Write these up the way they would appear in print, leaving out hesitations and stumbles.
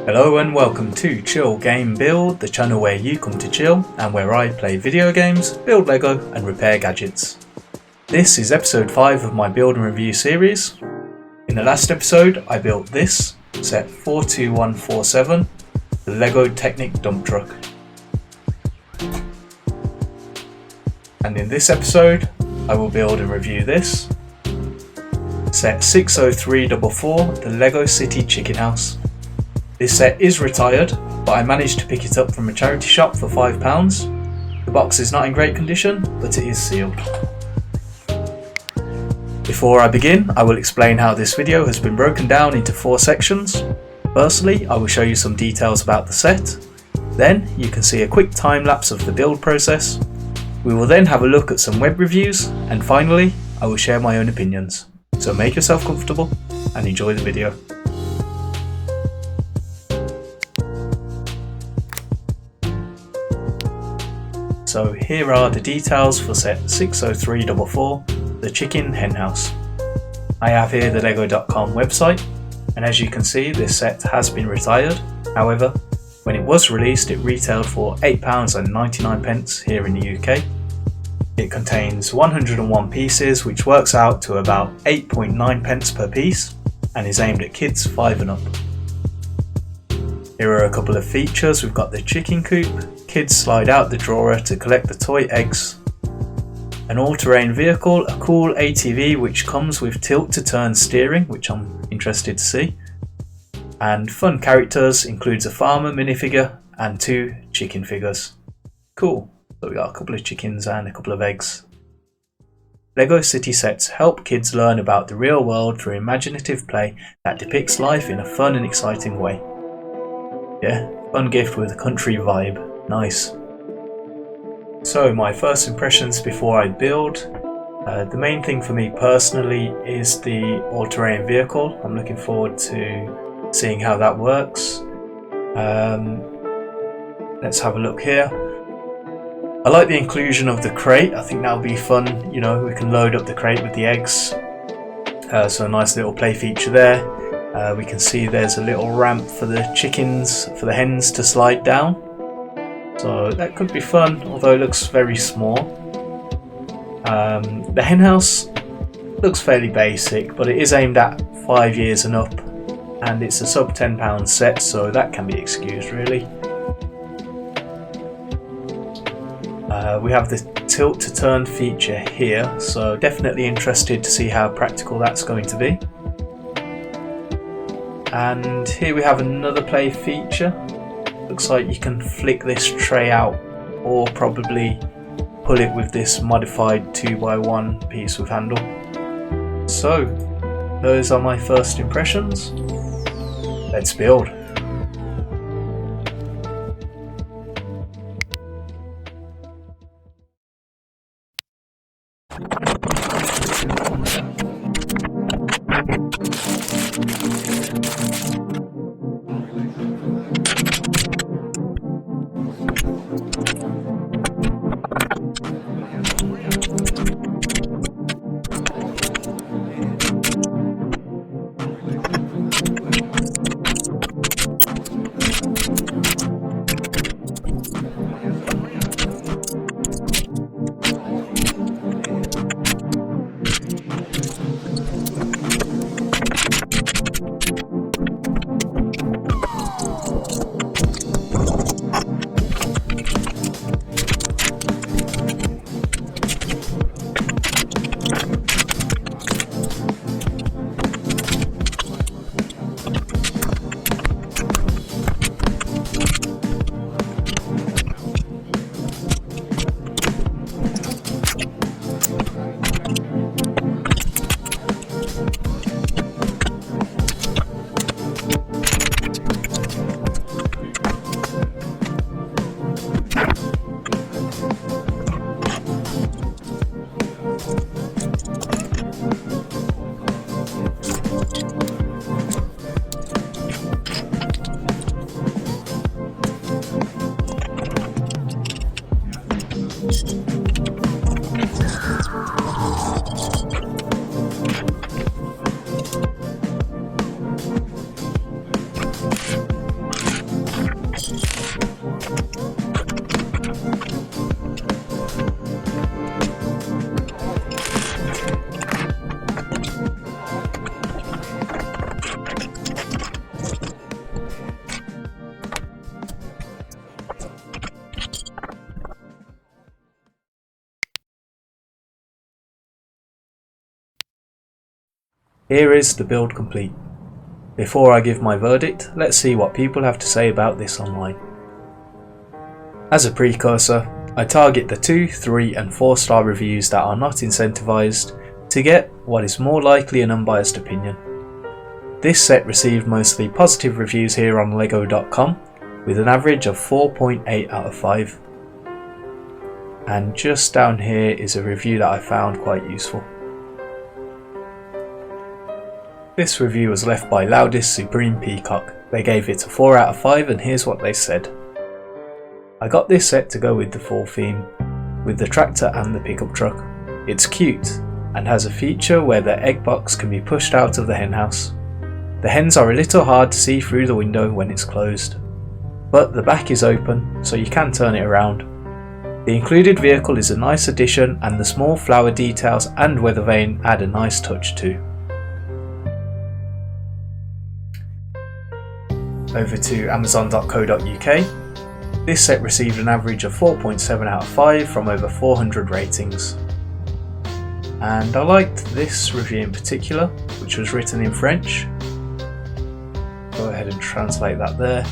Hello and welcome to Chill Game Build, the channel where you come to chill and where I play video games, build Lego and repair gadgets. This is episode 5 of my build and review series. In the last episode I built this, set 42147, the Lego Technic dump truck. And in this episode I will build and review this, set 60344, the Lego City Chicken House. This set is retired, but I managed to pick it up from a charity shop for £5. The box is not in great condition, but it is sealed. Before I begin, I will explain how this video has been broken down into 4 sections. Firstly, I will show you some details about the set. Then you can see a quick time lapse of the build process. We will then have a look at some web reviews, and finally, I will share my own opinions. So make yourself comfortable and enjoy the video. So here are the details for set 60344, the Chicken Henhouse. I have here the lego.com website, and as you can see this set has been retired. However, when it was released it retailed for £8.99 here in the UK. It contains 101 pieces, which works out to about 8.9 per piece and is aimed at kids 5 and up. Here are a couple of features. We've got the chicken coop, kids slide out the drawer to collect the toy eggs, an all-terrain vehicle, a cool ATV which comes with tilt-to-turn steering, which I'm interested to see, and fun characters includes a farmer minifigure and 2 chicken figures. Cool, so we got a couple of chickens and a couple of eggs. Lego City sets help kids learn about the real world through imaginative play that depicts life in a fun and exciting way. Yeah, fun gift with a country vibe. Nice. So my first impressions before I build. The main thing for me personally is the all-terrain vehicle. I'm looking forward to seeing how that works. Let's have a look here. I like the inclusion of the crate. I think that'll be fun. You know, we can load up the crate with the eggs. So a nice little play feature there. We can see there's a little ramp for the chickens, for the hens to slide down. So that could be fun, although it looks very small. The hen house looks fairly basic, but it is aimed at 5 years and up, and it's a sub £10 set, so that can be excused really. We have the tilt to turn feature here, so definitely interested to see how practical that's going to be. And here we have another play feature. Looks like you can flick this tray out or probably pull it with this modified 2x1 piece with handle. So those are my first impressions. Let's build. Here is the build complete. Before I give my verdict, let's see what people have to say about this online. As a precursor, I target the 2, 3 and 4 star reviews that are not incentivized to get what is more likely an unbiased opinion. This set received mostly positive reviews here on Lego.com with an average of 4.8 out of 5. And just down here is a review that I found quite useful. This review was left by Loudest Supreme Peacock. They gave it a 4 out of 5 and here's what they said. I got this set to go with the fall theme, with the tractor and the pickup truck. It's cute and has a feature where the egg box can be pushed out of the henhouse. The hens are a little hard to see through the window when it's closed, but the back is open so you can turn it around. The included vehicle is a nice addition and the small flower details and weather vane add a nice touch too. Over to amazon.co.uk. This set received an average of 4.7 out of 5 from over 400 ratings. And I liked this review in particular, which was written in French. Go ahead and translate that there.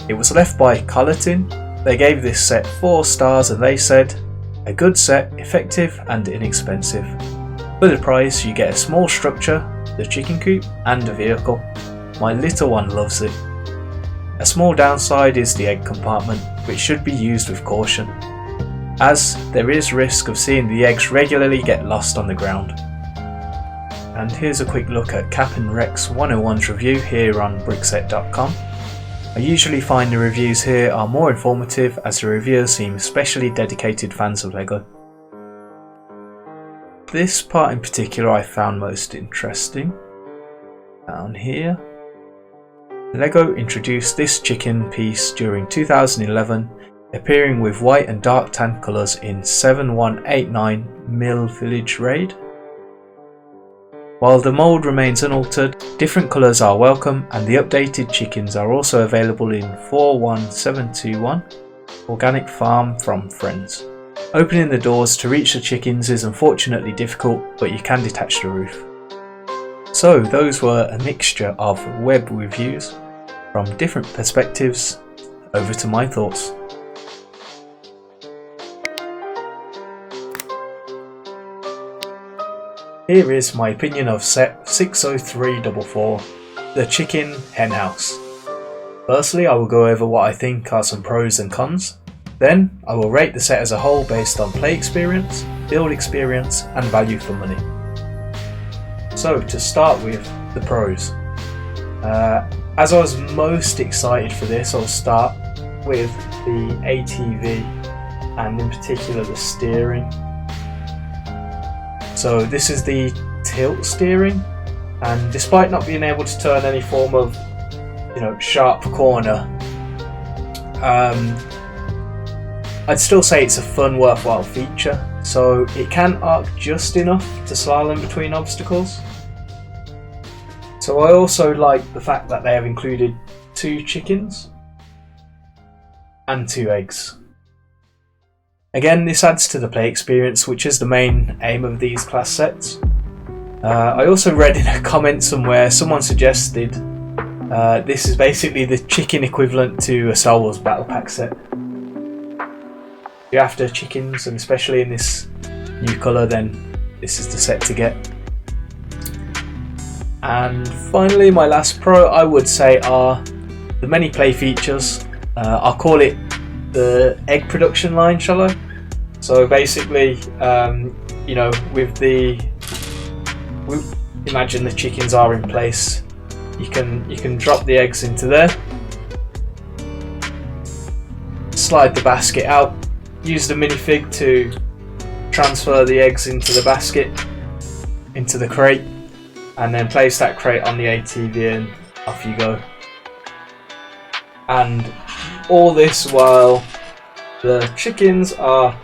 It was left by Colletin. They gave this set 4 stars and they said, a good set, effective and inexpensive. For the price you get a small structure, the chicken coop and a vehicle. My little one loves it. A small downside is the egg compartment, which should be used with caution, as there is risk of seeing the eggs regularly get lost on the ground. And here's a quick look at Cap and Rex 101's review here on brickset.com. I usually find the reviews here are more informative as the reviewers seem especially dedicated fans of Lego. This part in particular I found most interesting. Down here. Lego introduced this chicken piece during 2011, appearing with white and dark tan colours in 7189 Mill Village Raid. While the mould remains unaltered, different colours are welcome and the updated chickens are also available in 41721 Organic Farm from Friends. Opening the doors to reach the chickens is unfortunately difficult, but you can detach the roof. So those were a mixture of web reviews from different perspectives. Over to my thoughts. Here is my opinion of set 60344, the Chicken Henhouse. Firstly, I will go over what I think are some pros and cons. Then I will rate the set as a whole based on play experience, build experience and value for money. So to start with, the pros. As I was most excited for this, I'll start with the ATV and in particular the steering. So this is the tilt steering, and despite not being able to turn any form of sharp corner, I'd still say it's a fun, worthwhile feature. So it can arc just enough to slalom between obstacles. So I also like the fact that they have included 2 chickens and 2 eggs. Again, this adds to the play experience, which is the main aim of these class sets. I also read in a comment somewhere, someone suggested this is basically the chicken equivalent to a Star Wars Battle Pack set. If you're after chickens, and especially in this new colour, then this is the set to get. And finally, my last pro I would say are the many play features. I'll call it the egg production line, shall I? So basically, imagine the chickens are in place. You can drop the eggs into there, slide the basket out, use the minifig to transfer the eggs into the basket, into the crate, and then place that crate on the ATV and off you go. And all this while the chickens are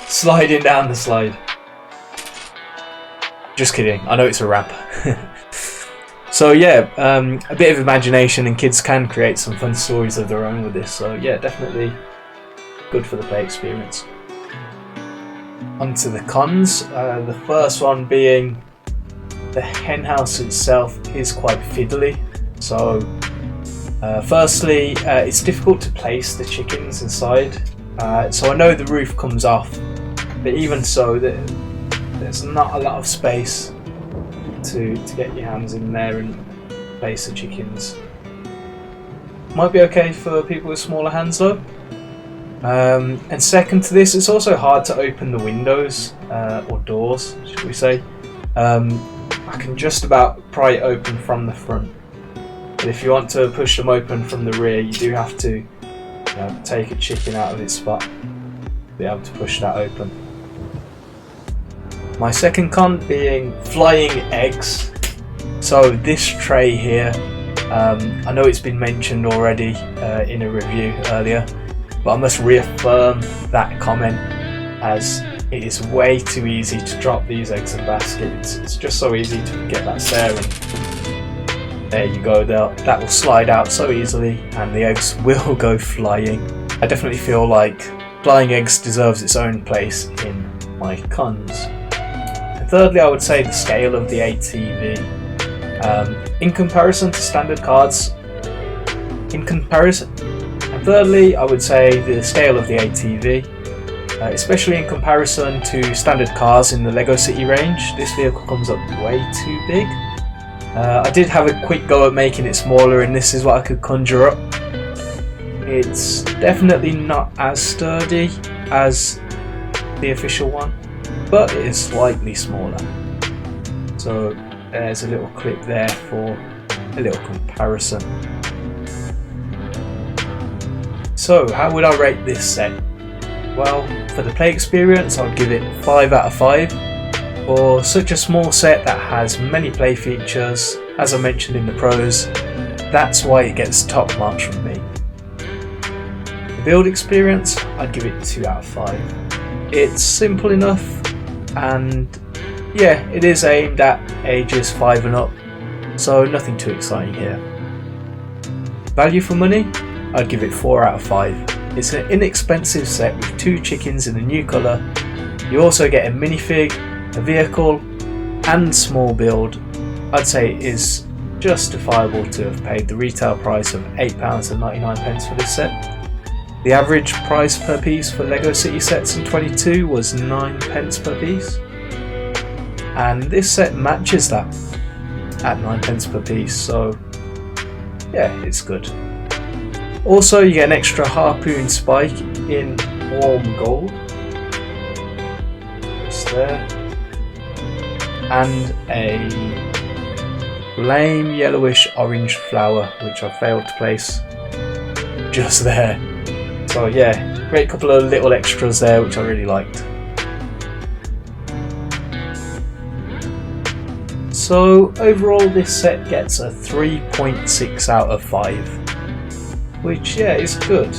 sliding down the slide. Just kidding, I know it's a ramp. So yeah, a bit of imagination and kids can create some fun stories of their own with this. So yeah, definitely good for the play experience. On to the cons. The first one being the hen house itself is quite fiddly. So firstly, it's difficult to place the chickens inside. So I know the roof comes off, but even so, there's not a lot of space to get your hands in there and place the chickens. Might be okay for people with smaller hands though. And second to this, it's also hard to open the windows or doors, should we say. I can just about pry it open from the front, but if you want to push them open from the rear, you do have to take a chicken out of its spot to be able to push that open. My second con being flying eggs. So this tray here, I know it's been mentioned already in a review earlier, but I must reaffirm that comment, as it is way too easy to drop these eggs in baskets. It's just so easy to get that there, and there you go, that will slide out so easily and the eggs will go flying. I definitely feel like flying eggs deserves its own place in my cons. And thirdly, I would say the scale of the ATV. In comparison to standard cards, and thirdly, I would say the scale of the ATV, especially in comparison to standard cars in the Lego City range, this vehicle comes up way too big. I did have a quick go at making it smaller, and this is what I could conjure up. It's definitely not as sturdy as the official one, but it is slightly smaller. So there's a little clip there for a little comparison. So how would I rate this set? Well, for the play experience, I'd give it 5 out of 5. For such a small set that has many play features, as I mentioned in the pros, that's why it gets top marks from me. The build experience, I'd give it 2 out of 5. It's simple enough, and yeah, it is aimed at ages 5 and up, so nothing too exciting here. Value for money, I'd give it 4 out of 5. It's an inexpensive set with 2 chickens in a new colour. You also get a minifig, a vehicle and small build. I'd say it is justifiable to have paid the retail price of £8.99 for this set. The average price per piece for Lego City sets in 22 was 9 pence per piece, and this set matches that at 9 pence per piece, so yeah, it's good. Also, you get an extra harpoon spike in warm gold, just there, and a flame yellowish orange flower, which I failed to place just there. So yeah, great couple of little extras there which I really liked. So overall this set gets a 3.6 out of 5. Which, yeah, is good.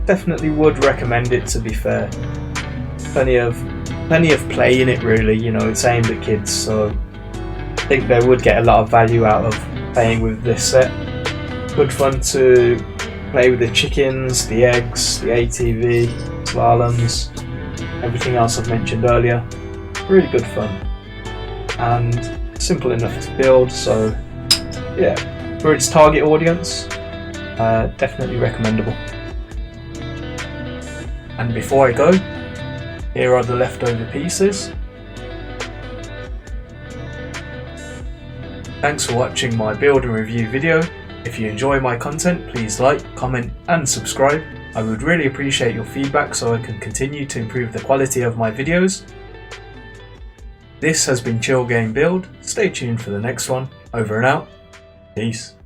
Definitely would recommend it, to be fair. Plenty of play in it, really. You know, it's aimed at kids, so I think they would get a lot of value out of playing with this set. Good fun to play with the chickens, the eggs, the ATV, slaloms, everything else I've mentioned earlier. Really good fun. And simple enough to build, so yeah. For its target audience, definitely recommendable. And before I go, here are the leftover pieces. Thanks for watching my build and review video. If you enjoy my content, please like, comment and subscribe. I would really appreciate your feedback so I can continue to improve the quality of my videos. This has been Chill Game Build. Stay tuned for the next one. Over and out. Peace.